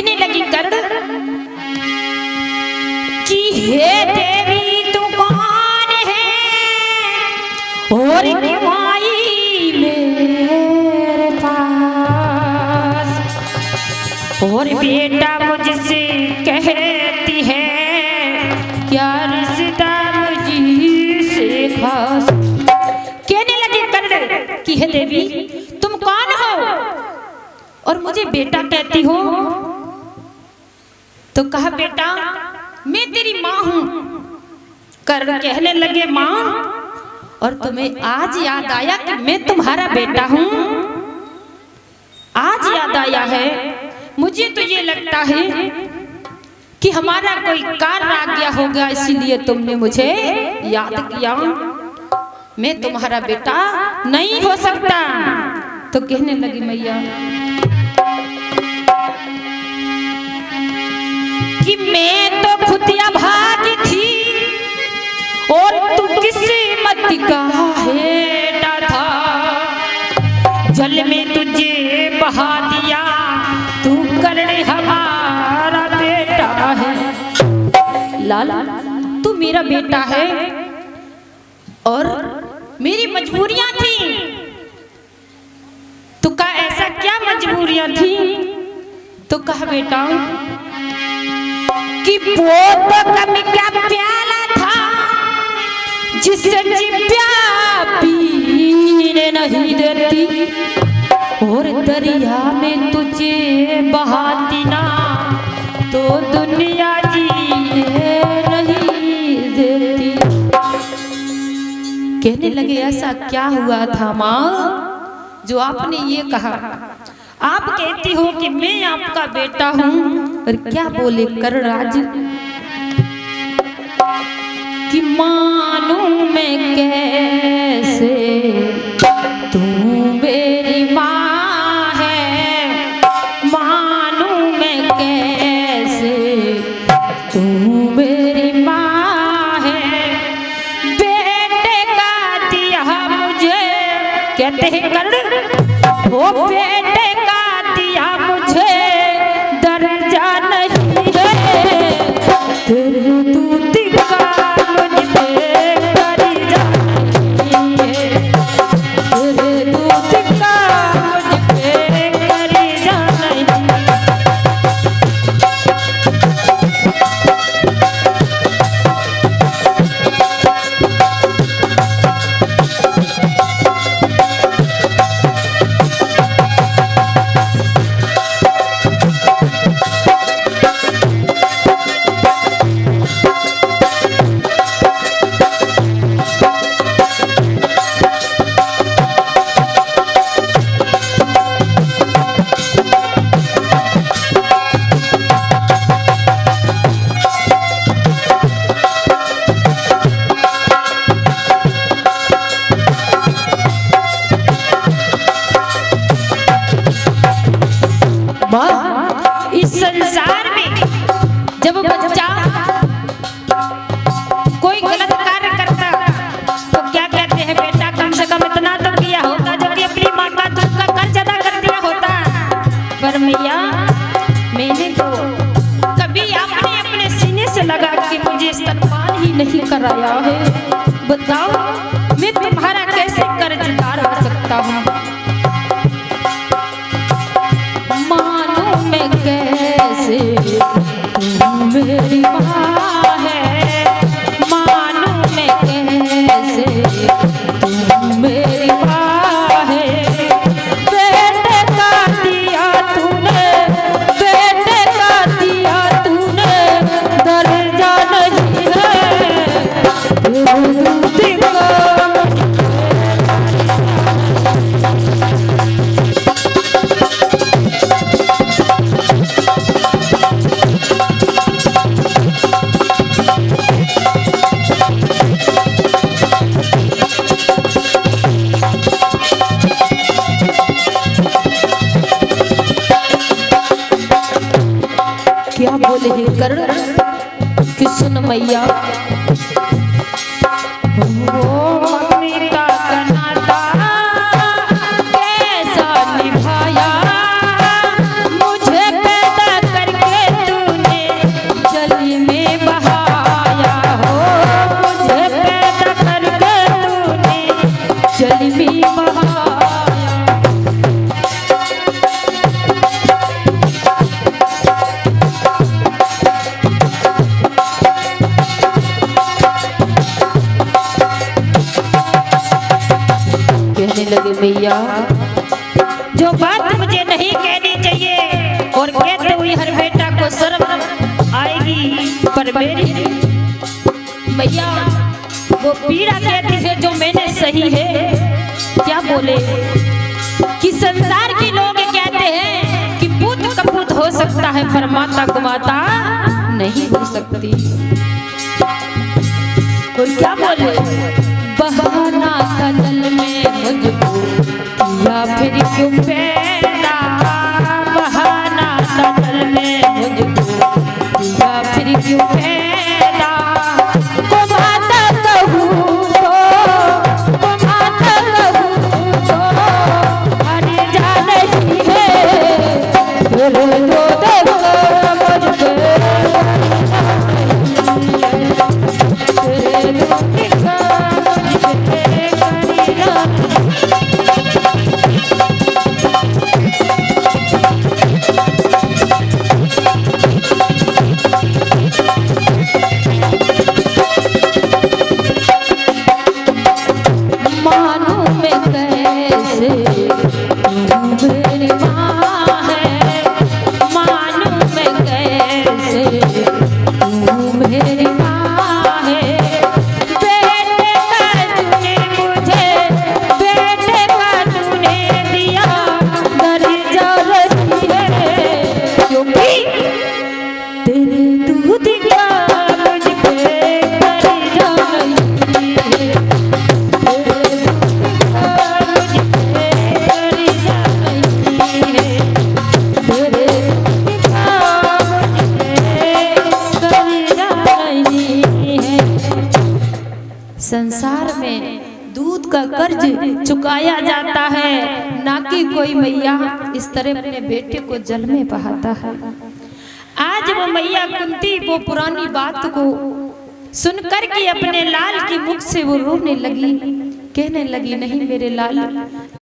कहने लगी कर्ण कि हे देवी तू कौन है और क्यों आई मेरे पास, और बेटा मुझसे कहती है क्या रिश्ता मुझसे खास। कहने लगी कर्ण कि हे देवी तुम कौन हो और मुझे बेटा कहती हो। तो कहा बेटा मैं तेरी माँ हूं। कर्ण कहने लगे माँ, और तुम्हें आज याद आया कि मैं तुम्हारा बेटा हूं? आज याद आया है? मुझे तो ये लगता है कि हमारा कोई कार्य आ गया होगा, इसीलिए तुमने मुझे याद किया। मैं तुम्हारा बेटा नहीं हो सकता। तो कहने लगी मैया कि मैं तो खुदिया भागी थी और तू किस्मत का हेटा था, जल में तुझे बहा दिया, तू कर्ण हमारा बेटा है। लाला तू मेरा बेटा है और मेरी मजबूरियां थी। तो कहा ऐसा क्या मजबूरियां थी? तो कहा बेटा कि वो तो कभी क्या प्याला था जिससे जिब्या पीने नहीं देती, और दरिया में तुझे बहाती ना तो दुनिया जीने नहीं देती। कहने लगे ऐसा क्या हुआ था माँ जो आपने ये कहा? आप कहती हो कि मैं आपका बेटा हूं, और क्या बोले कर्णराज कि मानूं मैं कैसे तू मेरी माँ है, मानूं मैं कैसे तू मेरी माँ है। बेटे का दिया मुझे, कहते हैं कर्ण वो बेटे का दिया मुझे दर्जा नहीं है, तेरे दूध का मुझे दर्जा नहीं है, तेरे दूध का मुझे दर्जा नहीं। इस संसार में जब बच्चा कोई गलत कार्य करता तो क्या कहते हैं बेटा कम से कम इतना तो किया होता जो कि अपनी माँ का दूध का कर्ज अदा कर दिया होता। पर मैया मैंने तो कभी आपने अपने सीने से लगा कि मुझे स्तनपान ही नहीं कराया है। बताओ मैं तुम्हारा कैसे कर्जदार हो सकता हूँ? मैं कैसे तू मेरी माँ है, मानूं मैं कैसे तू मेरी माँ है। बेटे का दिया तूने, बेटे का दिया तूने दर्जा नहीं है, क्या बोले हे कर्ण कि सुन मैया कैसा निभाया मुझे पैदा कर मैया जो बात मुझे नहीं कहनी चाहिए और कहते हुए हर बेटा को शर्म आएगी, पर मेरी मैया वो पीड़ा कहती है जो मैंने सही है। क्या बोले कि संसार के लोग कहते हैं कि पुत कपूत हो सकता है पर माता को माता नहीं हो सकती। और क्या बोले बहाना था दिल में मुझको किया फिर क्यों पैदा, बहाना था दिल में मुझको किया फिर क्यों पैदा। को माता कहूँ को माता कहूँ तो अरे जाने ही है फिर तो देखो मुझको संसार में दूध का कर्ज चुकाया जाता है, ना कि कोई मैया इस तरह अपने बेटे को जल में बहाता है। आज वो मैया कुंती वो पुरानी बात को सुनकर के अपने लाल के मुख से वो रोने लगी, कहने लगी नहीं मेरे लाल